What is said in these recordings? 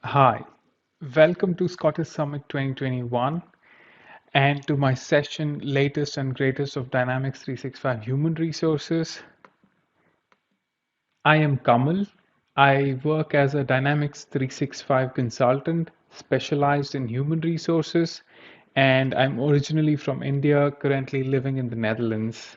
Hi, welcome to Scottish Summit 2021 and to my session Latest and Greatest of Dynamics 365 Human Resources. I am Kamal. I work as a Dynamics 365 consultant specialized in human resources, and I'm originally from India, currently living in the Netherlands.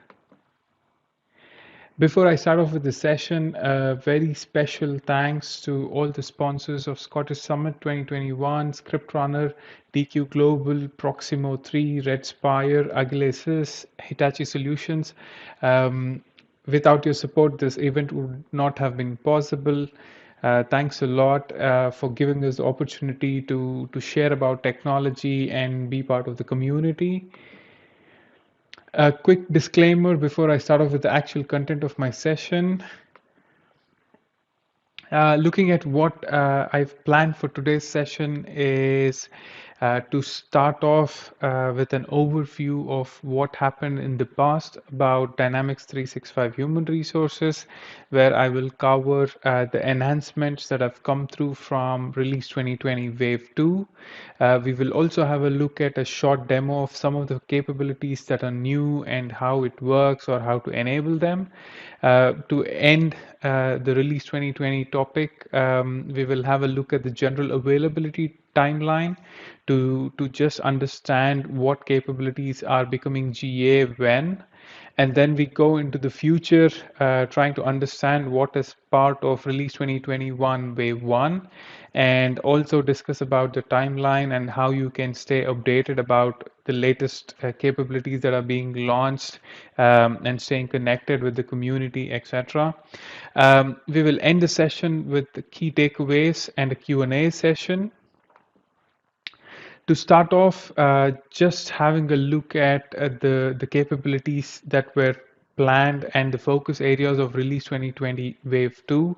Before I start off with the session, a very special thanks to all the sponsors of Scottish Summit 2021, Scriptrunner, DQ Global, Proximo 3, Redspire, Agilesis, Hitachi Solutions. Without your support, this event would not have been possible. Thanks a lot for giving us the opportunity to share about technology and be part of the community. A quick disclaimer before I start off with the actual content of my session. Looking at what I've planned for today's session is to start off with an overview of what happened in the past about Dynamics 365 Human Resources, where I will cover the enhancements that have come through from Release 2020 Wave 2. We will also have a look at a short demo of some of the capabilities that are new and how it works or how to enable them. To end the Release 2020 topic, we will have a look at the general availability timeline to just understand what capabilities are becoming GA when. And then we go into the future, trying to understand what is part of Release 2021 Wave 1, and also discuss about the timeline and how you can stay updated about the latest capabilities that are being launched and staying connected with the community, etc. We will end the session with the key takeaways and a Q&A session. To start off, just having a look at the capabilities that were planned and the focus areas of Release 2020 Wave 2.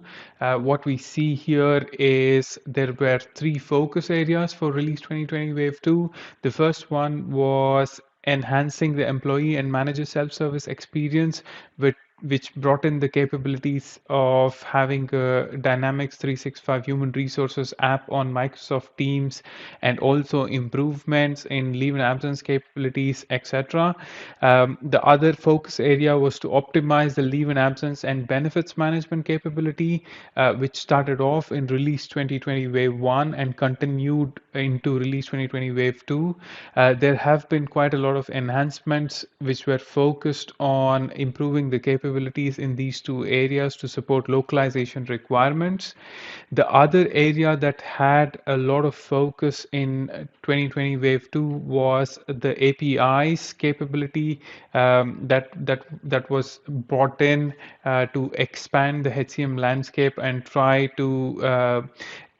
What we see here is there were three focus areas for Release 2020 Wave 2. The first one was enhancing the employee and manager self-service experience which brought in the capabilities of having a Dynamics 365 Human Resources app on Microsoft Teams and also improvements in leave and absence capabilities, etc. The other focus area was to optimize the leave and absence and benefits management capability, which started off in Release 2020 Wave 1 and continued into Release 2020 Wave 2. There have been quite a lot of enhancements which were focused on improving the capabilities in these two areas to support localization requirements. The other area that had a lot of focus in 2020 Wave 2 was the APIs capability that was brought in to expand the HCM landscape and try to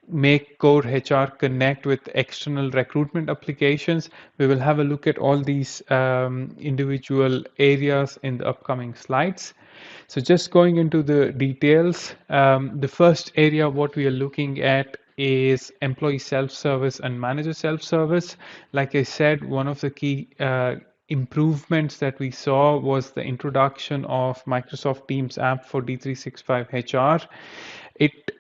make core HR connect with external recruitment applications. We will have a look at all these individual areas in the upcoming slides. So just going into the details, the first area what we are looking at is employee self-service and manager self-service. Like I said, one of the key improvements that we saw was the introduction of Microsoft Teams app for D365HR. It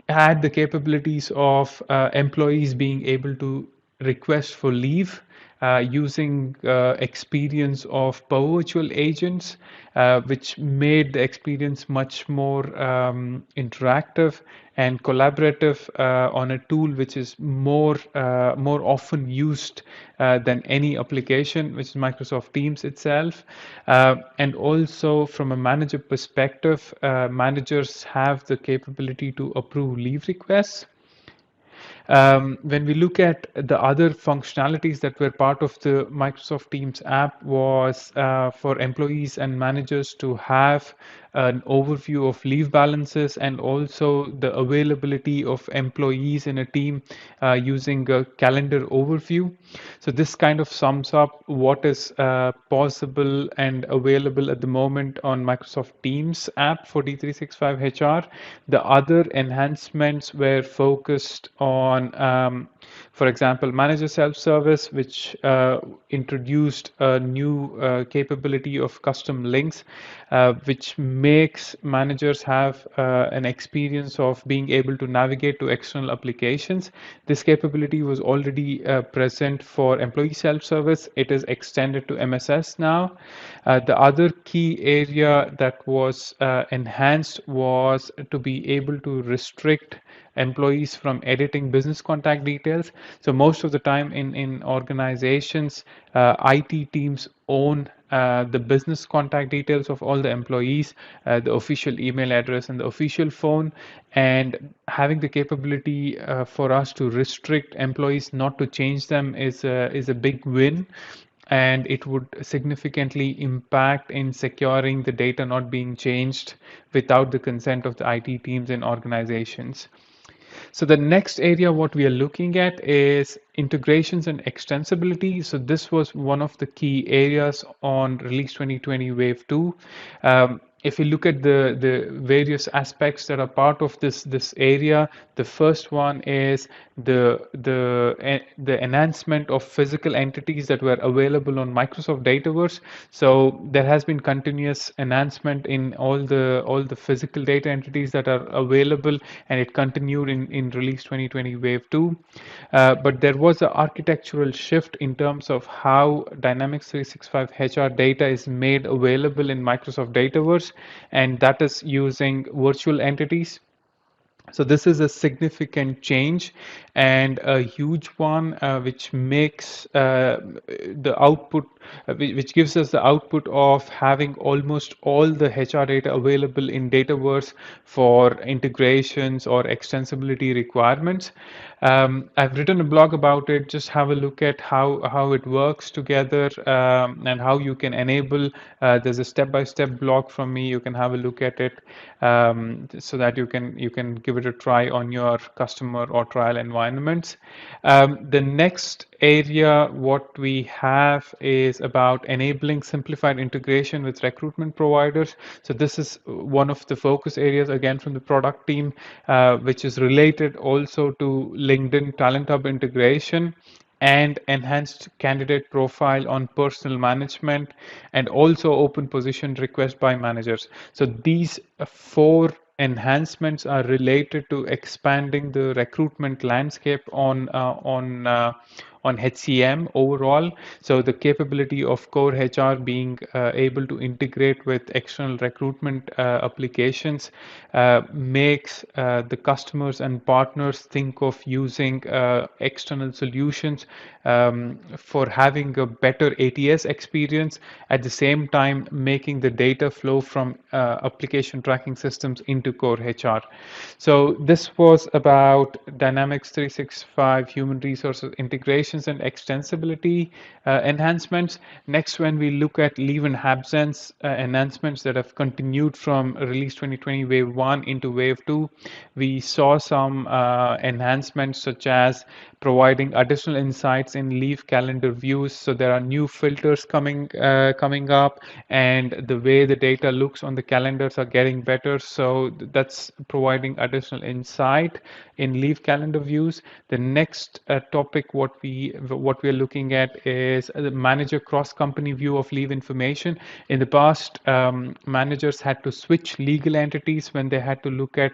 had the capabilities of employees being able to request for leave using experience of Power Virtual agents, which made the experience much more interactive and collaborative on a tool which is more often used than any application, which is Microsoft Teams itself. And also from a manager perspective, managers have the capability to approve leave requests. When we look at the other functionalities that were part of the Microsoft Teams app was for employees and managers to have an overview of leave balances and also the availability of employees in a team using a calendar overview. So this kind of sums up what is possible and available at the moment on Microsoft Teams app for D365HR. The other enhancements were focused on For example, manager self-service, which introduced a new capability of custom links, which makes managers have an experience of being able to navigate to external applications. This capability was already present for employee self-service. It is extended to MSS now. The other key area that was enhanced was to be able to restrict employees from editing business contact details. So most of the time in organizations, IT teams own the business contact details of all the employees, the official email address and the official phone, and having the capability for us to restrict employees not to change them is a big win, and it would significantly impact in securing the data not being changed without the consent of the IT teams in organizations. So the next area what we are looking at is integrations and extensibility. So this was one of the key areas on Release 2020 Wave 2. If you look at the various aspects that are part of this area, the first one is the enhancement of physical entities that were available on Microsoft Dataverse. So there has been continuous enhancement in all the physical data entities that are available, and it continued in Release 2020 Wave 2. But there was an architectural shift in terms of how Dynamics 365 HR data is made available in Microsoft Dataverse, and that is using virtual entities. So this is a significant change and a huge one, which makes the output, which gives us the output of having almost all the HR data available in Dataverse for integrations or extensibility requirements. I've written a blog about it. Just have a look at how it works together, and how you can enable. There's a step-by-step blog from me. You can have a look at it, so that you can give it a try on your customer or trial environments. The next area what we have is about enabling simplified integration with recruitment providers. So this is one of the focus areas again from the product team, which is related also to LinkedIn Talent Hub integration and enhanced candidate profile on personal management, and also open position request by managers. So these four enhancements are related to expanding the recruitment landscape on HCM overall. So the capability of core HR being able to integrate with external recruitment applications makes the customers and partners think of using external solutions for having a better ATS experience, at the same time making the data flow from application tracking systems into core HR. So this was about Dynamics 365 human resources integrations and extensibility enhancements. Next, when we look at leave and absence enhancements that have continued from Release 2020 Wave 1 into Wave 2, we saw some enhancements such as providing additional insights in leave calendar views. So there are new filters coming up, and the way the data looks on the calendars are getting better. So that's providing additional insight in leave calendar views. The next topic what we are looking at is the manager cross company view of leave information. In the past, managers had to switch legal entities when they had to look at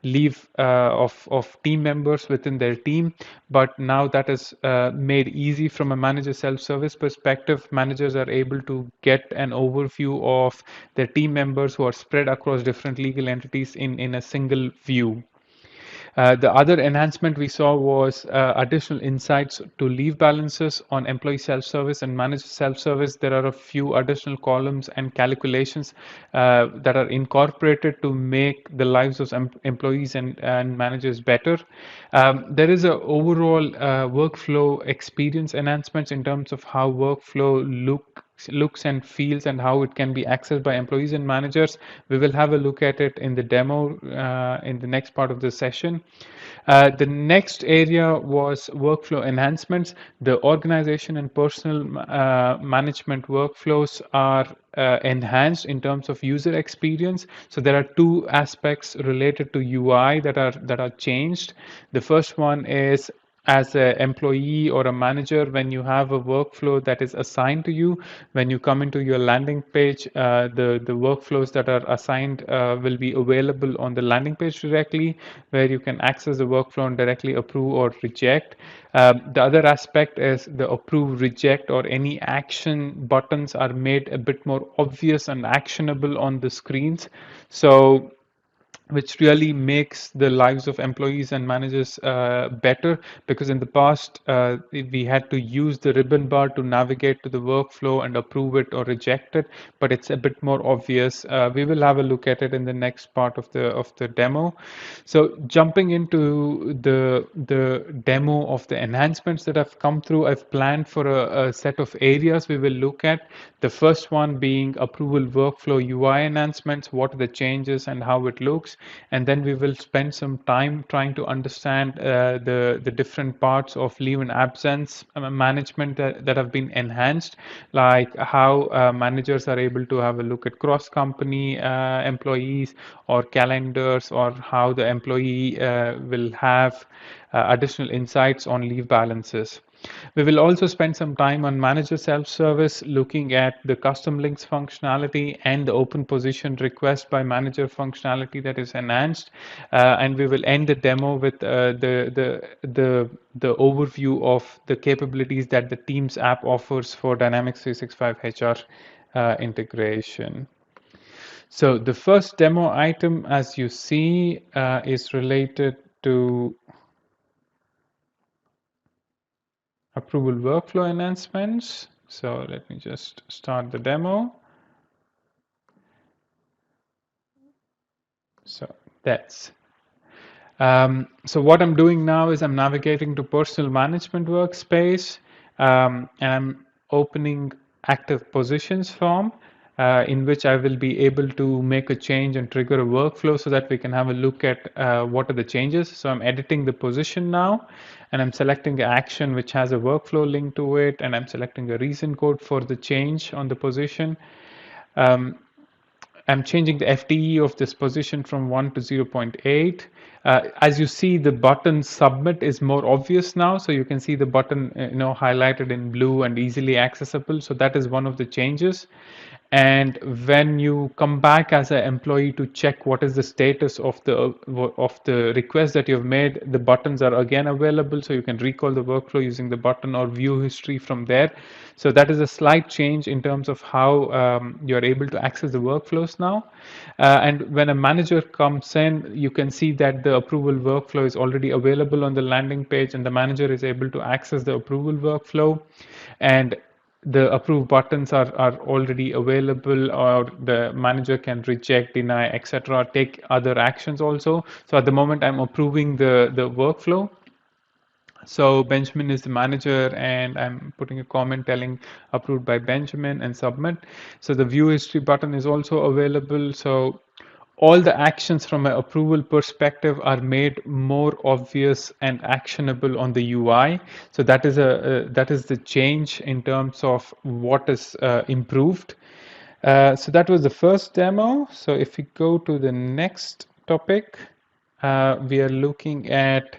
leave of team members within their team, but now that is made easy from a manager self-service perspective. Managers are able to get an overview of their team members who are spread across different legal entities in a single view. The other enhancement we saw was additional insights to leave balances on employee self-service and manager self-service. There are a few additional columns and calculations that are incorporated to make the lives of employees and managers better. There is an overall workflow experience enhancements in terms of how workflow looks and feels and how it can be accessed by employees and managers. We will have a look at it in the demo in the next part of the session. The next area was workflow enhancements. The organization and personal management workflows are enhanced in terms of user experience. So there are two aspects related to UI that are changed. The first one is as an employee or a manager, when you have a workflow that is assigned to you, when you come into your landing page, the workflows that are assigned will be available on the landing page directly, where you can access the workflow and directly approve or reject. The other aspect is the approve, reject, or any action buttons are made a bit more obvious and actionable on the screens. So which really makes the lives of employees and managers better, because in the past we had to use the ribbon bar to navigate to the workflow and approve it or reject it, but it's a bit more obvious. We will have a look at it in the next part of the demo. So jumping into the demo of the enhancements that have come through, I've planned for a set of areas we will look at. The first one being approval workflow UI enhancements, what are the changes and how it looks. And then we will spend some time trying to understand the different parts of leave and absence management that have been enhanced, like how managers are able to have a look at cross-company employees or calendars, or how the employee will have additional insights on leave balances. We will also spend some time on manager self-service, looking at the custom links functionality and the open position request by manager functionality that is enhanced. And we will end the demo with the overview of the capabilities that the Teams app offers for Dynamics 365 HR integration. So the first demo item, as you see, is related to approval workflow enhancements. So let me just start the demo. So that's so what I'm doing now is I'm navigating to personal management workspace, and I'm opening active positions form, in which I will be able to make a change and trigger a workflow so that we can have a look at what are the changes. So I'm editing the position now, and I'm selecting the action which has a workflow link to it, and I'm selecting a reason code for the change on the position. I'm changing the FTE of this position from 1 to 0.8. As you see, the button submit is more obvious now. So you can see the button highlighted in blue and easily accessible. So that is one of the changes. And when you come back as an employee to check what is the status of the request that you've made, the buttons are again available, so you can recall the workflow using the button or view history from there. So that is a slight change in terms of how you're able to access the workflows now. And when a manager comes in, you can see that the approval workflow is already available on the landing page, and the manager is able to access the approval workflow. And the approve buttons are already available, or the manager can reject, deny, etc., take other actions also. So at the moment I'm approving the workflow. So Benjamin is the manager, and I'm putting a comment telling approved by Benjamin and submit. So the view history button is also available. So all the actions from an approval perspective are made more obvious and actionable on the UI. So that is the change in terms of what is improved. So that was the first demo. So if we go to the next topic, we are looking at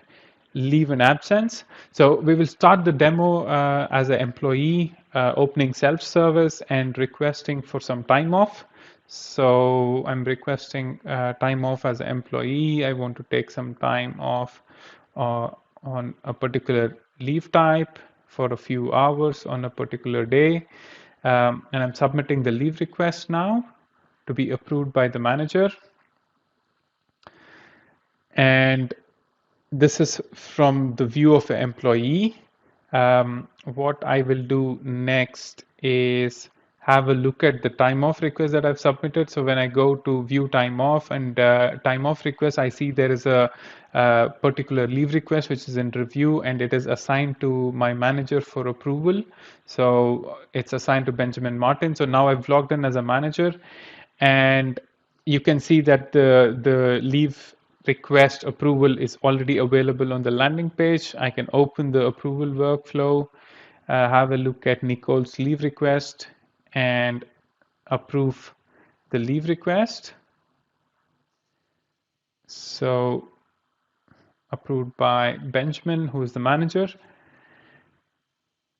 leave and absence. So we will start the demo as an employee, opening self-service and requesting for some time off. So I'm requesting time off as an employee. I want to take some time off on a particular leave type for a few hours on a particular day. And I'm submitting the leave request now to be approved by the manager. And this is from the view of an employee. What I will do next is have a look at the time off request that I've submitted. So when I go to view time off and time off request, I see there is a particular leave request which is in review, and it is assigned to my manager for approval. So it's assigned to Benjamin Martin. So now I've logged in as a manager, and you can see that the leave request approval is already available on the landing page. I can open the approval workflow, have a look at Nicole's leave request, and approve the leave request. So approved by Benjamin, who is the manager.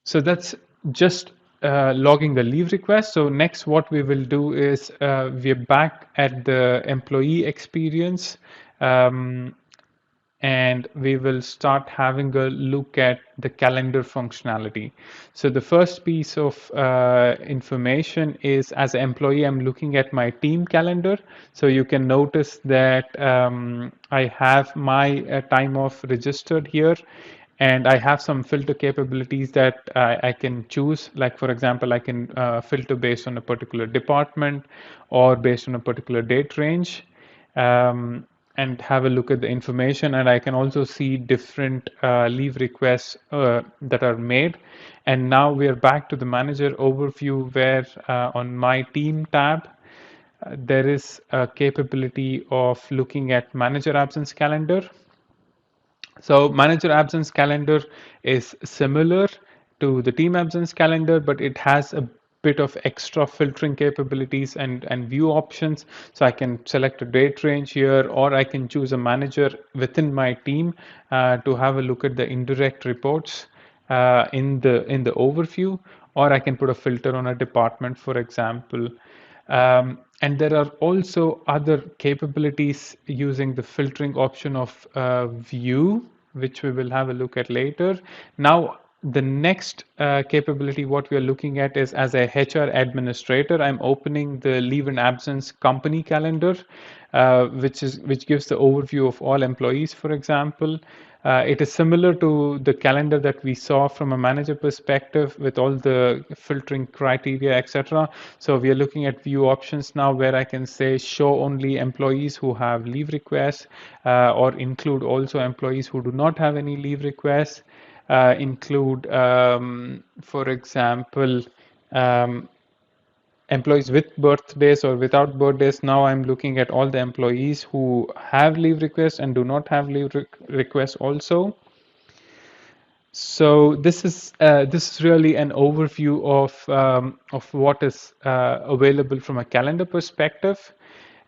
So that's just logging the leave request. So next what we will do is we're back at the employee experience. And we will start having a look at the calendar functionality. So the first piece of information is, as an employee, I'm looking at my team calendar. So you can notice that I have my time off registered here, and I have some filter capabilities that I can choose. Like, for example, I can filter based on a particular department or based on a particular date range. And have a look at the information, and I can also see different leave requests that are made. And now we are back to the manager overview, where on my team tab there is a capability of looking at manager absence calendar. So manager absence calendar is similar to the team absence calendar, but it has a bit of extra filtering capabilities and view options. So I can select a date range here, or I can choose a manager within my team to have a look at the indirect reports in the overview, or I can put a filter on a department, for example. And there are also other capabilities using the filtering option of view, which we will have a look at later. Now, the next capability what we are looking at is, as a HR administrator, I'm opening the leave and absence company calendar, which gives the overview of all employees, for example. It is similar to the calendar that we saw from a manager perspective with all the filtering criteria, etc. So we are looking at view options now, where I can say show only employees who have leave requests, or include also employees who do not have any leave requests. Include, for example, employees with birthdays or without birthdays. Now I'm looking at all the employees who have leave requests and do not have leave requests also. So this is really an overview of what is available from a calendar perspective.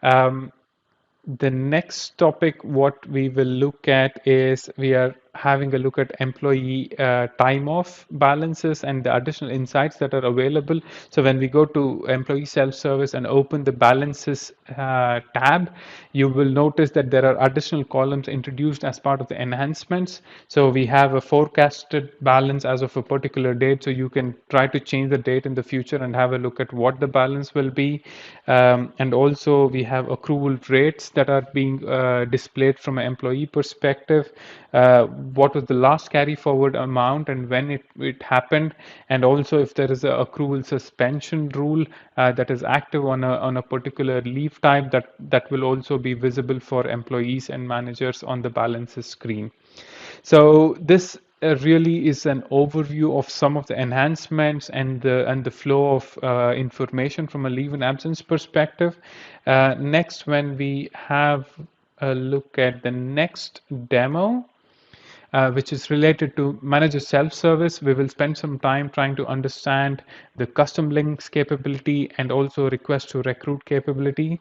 The next topic what we will look at is, we are having a look at employee time off balances and the additional insights that are available. So when we go to employee self-service and open the balances tab, you will notice that there are additional columns introduced as part of the enhancements. So we have a forecasted balance as of a particular date, so you can try to change the date in the future and have a look at what the balance will be. And also we have accrual rates that are being displayed from an employee perspective. What was the last carry forward amount and when it happened, and also if there is a accrual suspension rule that is active on a particular leave type, that will also be visible for employees and managers on the balances screen. So this really is an overview of some of the enhancements and the flow of information from a leave and absence perspective. Next, when we have a look at the next demo, which is related to manager self-service, we will spend some time trying to understand the custom links capability and also request to recruit capability.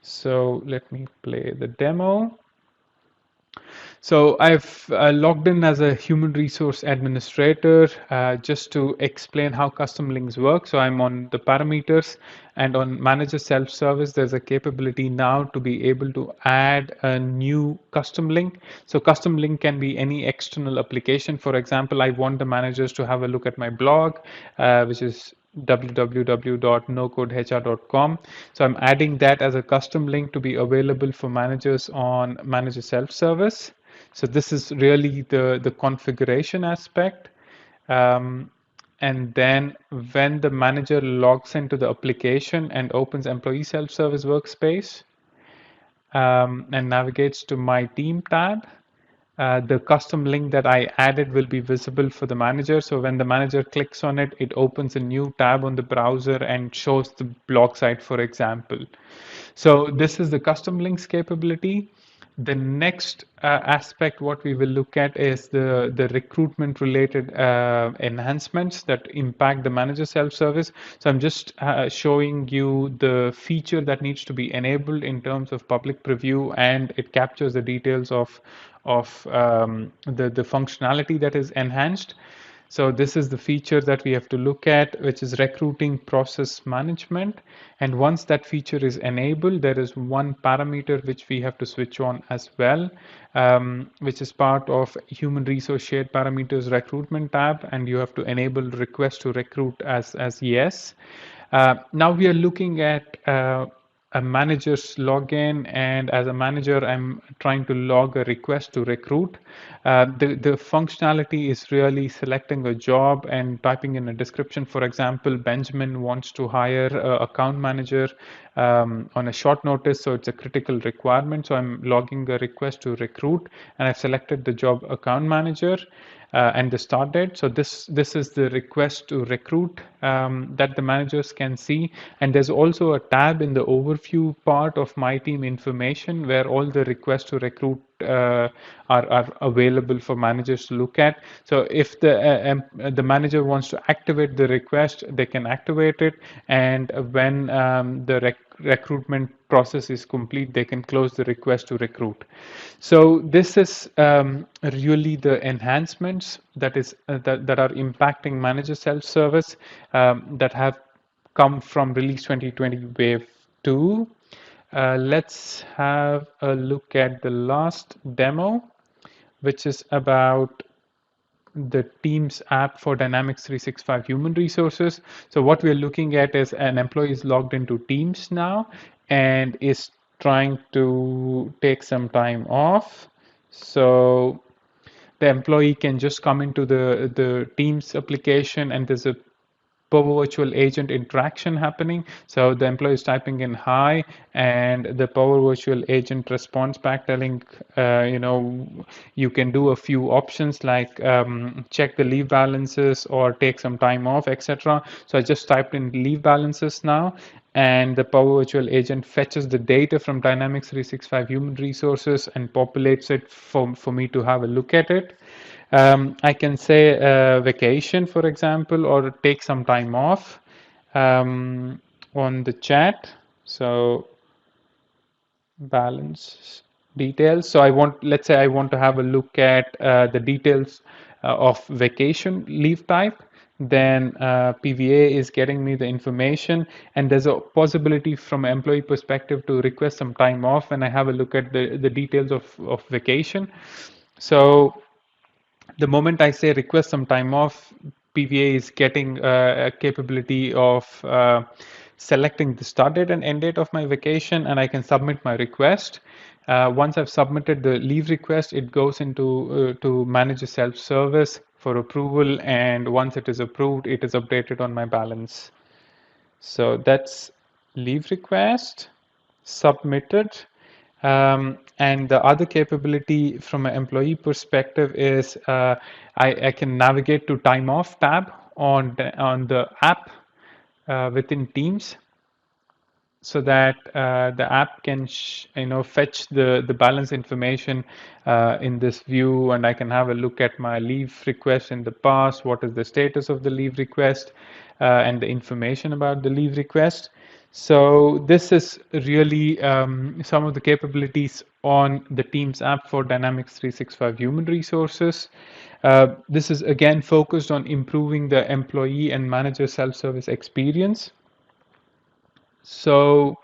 So let me play the demo. So I've logged in as a human resource administrator just to explain how custom links work. So I'm on the parameters, and on manager self-service, there's a capability now to be able to add a new custom link. So custom link can be any external application. For example, I want the managers to have a look at my blog, which is www.nocodehr.com. So I'm adding that as a custom link to be available for managers on manager self-service. So this is really the configuration aspect. And then when the manager logs into the application and opens employee self-service workspace and navigates to my team tab, the custom link that I added will be visible for the manager. So when the manager clicks on it, it opens a new tab on the browser and shows the blog site, for example. So this is the custom links capability. The next aspect what we will look at is the recruitment related enhancements that impact the manager self-service. So I'm just showing you the feature that needs to be enabled in terms of public preview, and it captures the details of the functionality that is enhanced. So this is the feature that we have to look at, which is recruiting process management. And once that feature is enabled, there is one parameter which we have to switch on as well, which is part of human resource shared parameters recruitment tab, and you have to enable request to recruit as yes. Now we are looking at a manager's login, and as a manager I'm trying to log a request to recruit. The functionality is really selecting a job and typing in a description. For example, Benjamin wants to hire an account manager on a short notice, so it's a critical requirement. So I'm logging a request to recruit, and I've selected the job account manager and the start date. So this is the request to recruit that the managers can see. And there's also a tab in the overview part of my team information where all the requests to recruit are available for managers to look at. So if the manager wants to activate the request, they can activate it, and when the recruitment process is complete, they can close the request to recruit. So this is really the enhancements that are impacting manager self-service that have come from Release 2020 Wave 2. Let's have a look at the last demo, which is about the Teams app for Dynamics 365 Human Resources. So what we're looking at is an employee is logged into Teams now and is trying to take some time off. So the employee can just come into the Teams application, and there's a Power Virtual Agent interaction happening. So the employee is typing in hi, and the Power Virtual Agent responds back telling, you can do a few options like check the leave balances or take some time off, etc. So I just typed in leave balances now, and the Power Virtual Agent fetches the data from Dynamics 365 Human Resources and populates it for me to have a look at it. I can say vacation, for example, or take some time off on the chat. So balance details. So let's say I want to have a look at the details of vacation leave type. Then PVA is getting me the information, and there's a possibility from an employee perspective to request some time off when I have a look at the details of vacation. So the moment I say request some time off, PVA is getting a capability of selecting the start date and end date of my vacation, and I can submit my request. Once I've submitted the leave request, it goes into to manager self-service for approval, and once it is approved, it is updated on my balance. So that's leave request submitted. And the other capability from an employee perspective is I can navigate to time off tab on the app within Teams, so that the app can fetch the balance information in this view, and I can have a look at my leave request in the past, what is the status of the leave request, and the information about the leave request. So this is really some of the capabilities on the Teams app for Dynamics 365 Human Resources. This is again focused on improving the employee and manager self-service experience. So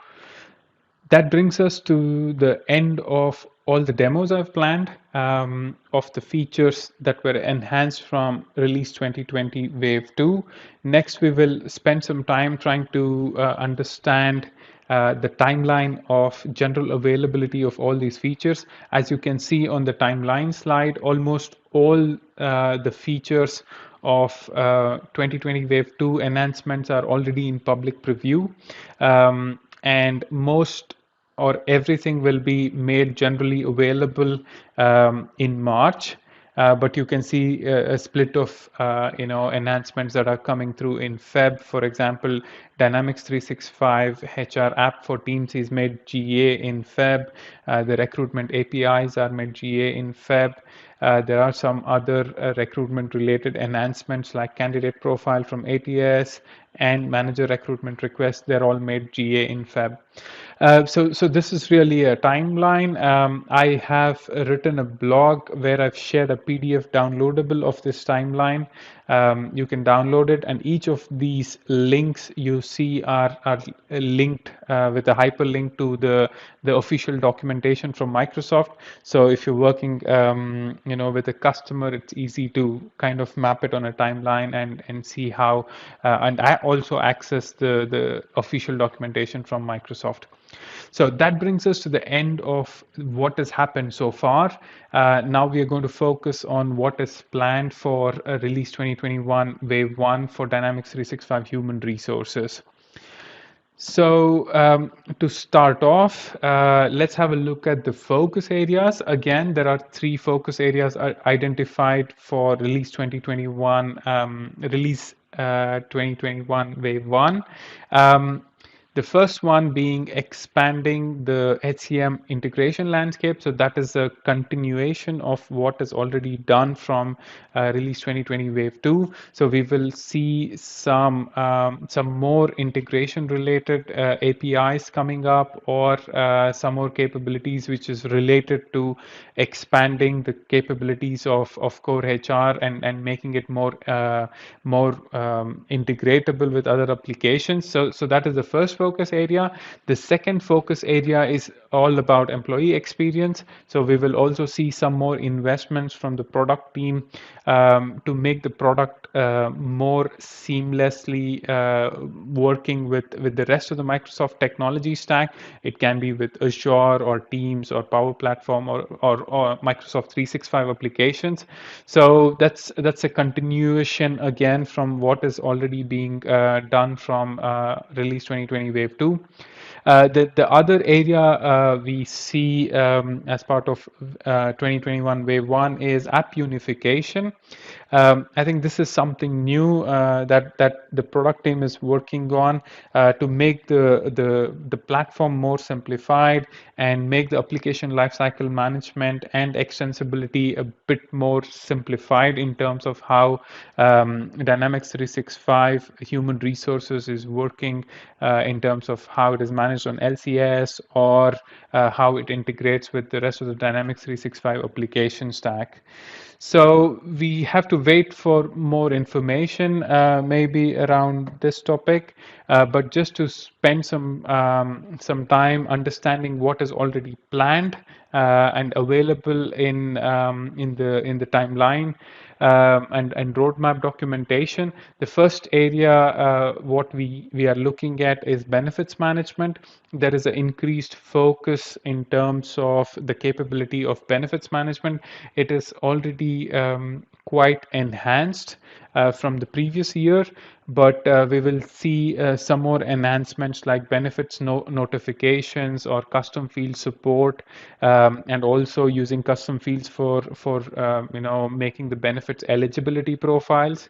that brings us to the end of all the demos I've planned of the features that were enhanced from Release 2020 Wave 2. Next, we will spend some time trying to understand the timeline of general availability of all these features. As you can see on the timeline slide, almost all the features of 2020 Wave 2 enhancements are already in public preview, and most or everything will be made generally available in March. but you can see a split of enhancements that are coming through in Feb. For example, Dynamics 365 HR app for Teams is made GA in Feb. The recruitment APIs are made GA in Feb. There are some other recruitment related enhancements like candidate profile from ATS and manager recruitment requests. They're all made GA in Feb. So this is really a timeline. I have written a blog where I've shared a PDF downloadable of this timeline. You can download it, and each of these links you see are linked with a hyperlink to the official documentation from Microsoft. So if you're working with a customer, it's easy to kind of map it on a timeline and see how and I also access the official documentation from Microsoft. So that brings us to the end of what has happened so far. Now we are going to focus on what is planned for Release 2021 Wave 1 for Dynamics 365 Human Resources. So to start off, let's have a look at the focus areas. Again, there are 3 focus areas identified for Release 2021, Release 2021 Wave 1. The first one being expanding the HCM integration landscape. So that is a continuation of what is already done from Release 2020 Wave 2. So we will see some more integration related APIs coming up, or some more capabilities which is related to expanding the capabilities of core HR and making it more integratable with other applications. So that is the first focus area. The second focus area is all about employee experience. So we will also see some more investments from the product team to make the product more seamlessly working with the rest of the Microsoft technology stack. It can be with Azure or Teams or Power Platform or Microsoft 365 applications. So that's a continuation again from what is already being done from Release 2020 Wave 2. The other area we see as part of 2021 Wave 1 is app unification. I think this is something new that the product team is working on to make the platform more simplified and make the application lifecycle management and extensibility a bit more simplified in terms of how Dynamics 365 human resources is working in terms of how it is managed on LCS, or how it integrates with the rest of the Dynamics 365 application stack. So we have to wait for more information maybe around this topic, but just to spend some time understanding what is already planned and available in the timeline and roadmap documentation. The first area what we are looking at is benefits management. There is an increased focus in terms of the capability of benefits management. It is already quite enhanced from the previous year, but we will see some more enhancements like benefits notifications or custom field support, and also using custom fields for making the benefits eligibility profiles.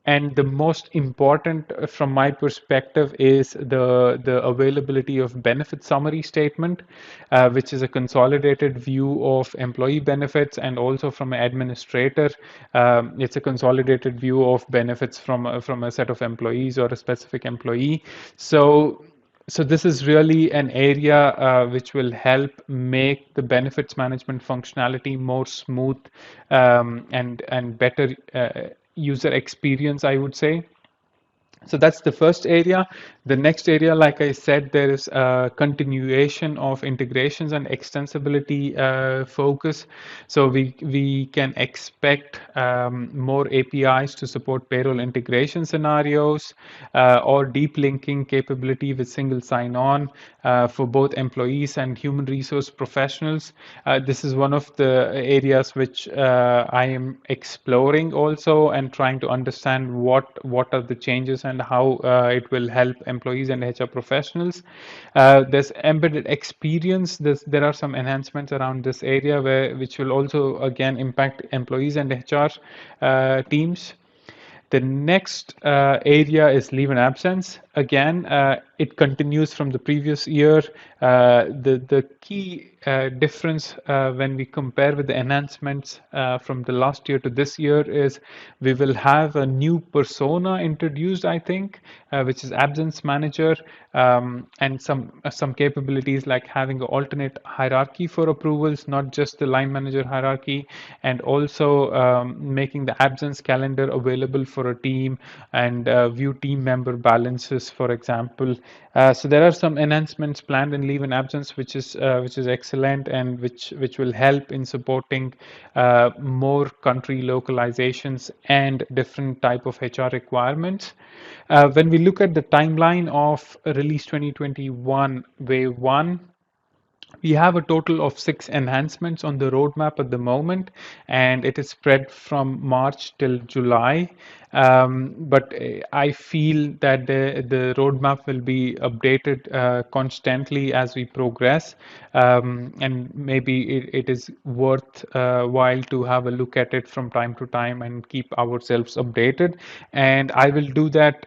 And the most important from my perspective is the availability of benefit summary statement, which is a consolidated view of employee benefits, and also from an administrator, it's a consolidated view of benefits from a set of employees or a specific employee. So this is really an area which will help make the benefits management functionality more smooth and better user experience, I would say. So that's the first area. The next area, like I said, there is a continuation of integrations and extensibility focus. So we can expect more APIs to support payroll integration scenarios, or deep linking capability with single sign-on for both employees and human resource professionals. This is one of the areas which I am exploring also, and trying to understand what are the changes and how it will help employees and HR professionals. There's embedded experience. There are some enhancements around this area which will also again impact employees and HR teams. The next area is leave and absence. Again, it continues from the previous year. The key difference when we compare with the enhancements from the last year to this year is we will have a new persona introduced, I think, which is absence manager, and some capabilities like having an alternate hierarchy for approvals, not just the line manager hierarchy, and also making the absence calendar available for a team and view team member balances, for example. So there are some enhancements planned in leave and absence, which is excellent, and which will help in supporting more country localizations and different type of HR requirements. When we look at the timeline of release 2021 wave 1, we have a total of 6 enhancements on the roadmap at the moment, and it is spread from March till July. But I feel that the roadmap will be updated constantly as we progress, and maybe it is worth while to have a look at it from time to time and keep ourselves updated. And I will do that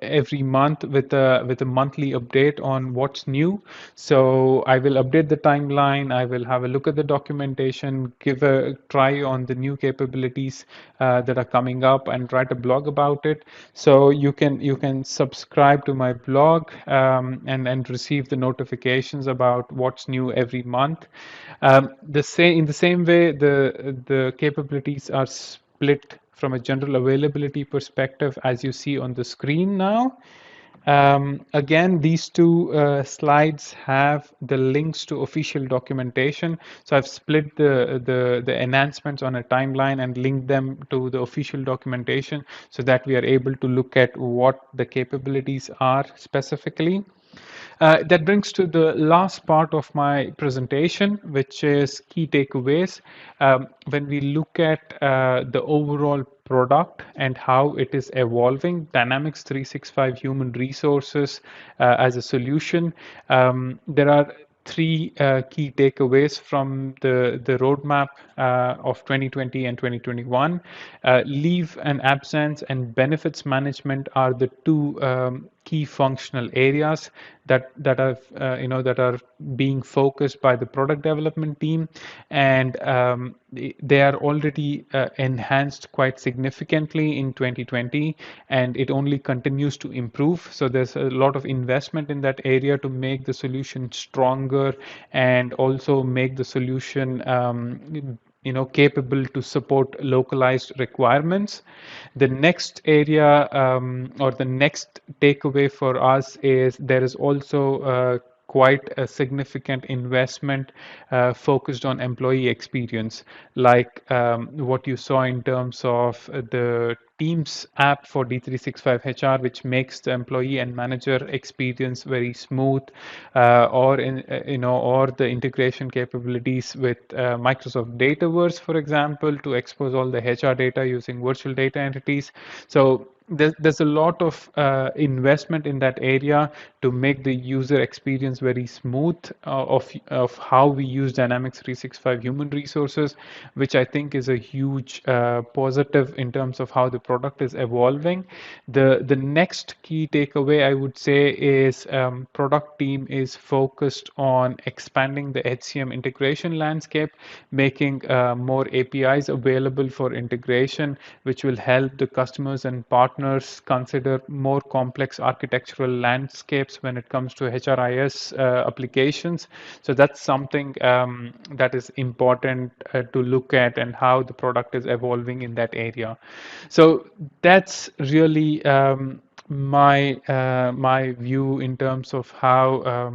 every month with a monthly update on what's new. So I will update the timeline. I will have a look at the documentation, give a try on the new capabilities that are coming up, and write a blog about it. So you can subscribe to my blog and receive the notifications about what's new every month. In the same way, the capabilities are split from a general availability perspective, as you see on the screen now. Again, these two slides have the links to official documentation. So I've split the enhancements on a timeline and linked them to the official documentation so that we are able to look at what the capabilities are specifically. That brings to the last part of my presentation, which is key takeaways. When we look at the overall product and how it is evolving, Dynamics 365 Human Resources as a solution, there are three key takeaways from the roadmap of 2020 and 2021. Leave and absence and benefits management are the two key functional areas that are being focused by the product development team, and they are already enhanced quite significantly in 2020, and it only continues to improve. So there's a lot of investment in that area to make the solution stronger and also make the solution capable to support localized requirements. The next area or the next takeaway for us is there is also quite a significant investment focused on employee experience, like what you saw in terms of the Teams app for D365HR, which makes the employee and manager experience very smooth, or the integration capabilities with Microsoft Dataverse, for example, to expose all the HR data using virtual data entities. So there's a lot of investment in that area to make the user experience very smooth of how we use Dynamics 365 Human Resources, which I think is a huge positive in terms of how the product is evolving. The next key takeaway I would say is product team is focused on expanding the HCM integration landscape, making more APIs available for integration, which will help the customers and partners consider more complex architectural landscapes when it comes to HRIS applications. So that's something that is important to look at, and how the product is evolving in that area. So that's really my view in terms of how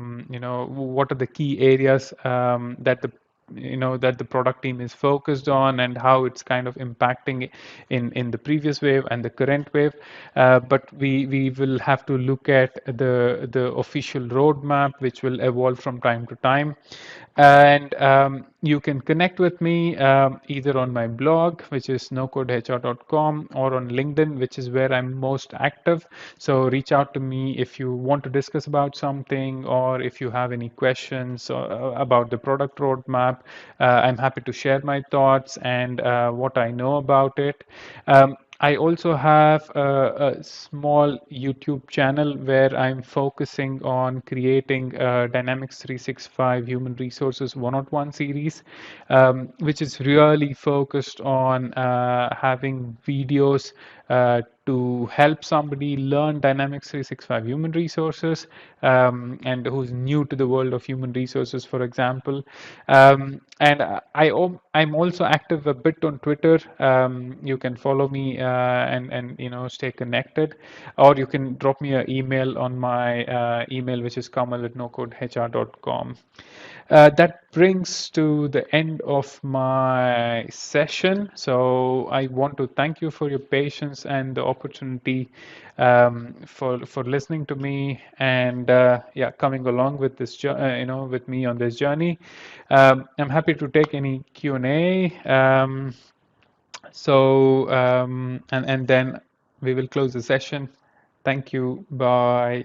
what are the key areas that the product team is focused on, and how it's kind of impacting in the previous wave and the current wave. But we will have to look at the official roadmap, which will evolve from time to time. And You can connect with me either on my blog, which is nocodehr.com, or on LinkedIn, which is where I'm most active. So reach out to me if you want to discuss about something, or if you have any questions about the product roadmap. I'm happy to share my thoughts and what I know about it. I also have a small YouTube channel where I'm focusing on creating a Dynamics 365 Human Resources 101 series, which is really focused on having videos to help somebody learn Dynamics 365 Human Resources, and who's new to the world of human resources, for example. And I'm also active a bit on Twitter. You can follow me and stay connected, or you can drop me an email on my email, which is kamal@nocodehr.com. That brings to the end of my session. So I want to thank you for your patience and the opportunity, for listening to me, and yeah, coming along with this with me on this journey. I'm happy to take any Q&A. And then we will close the session. Thank you. Bye.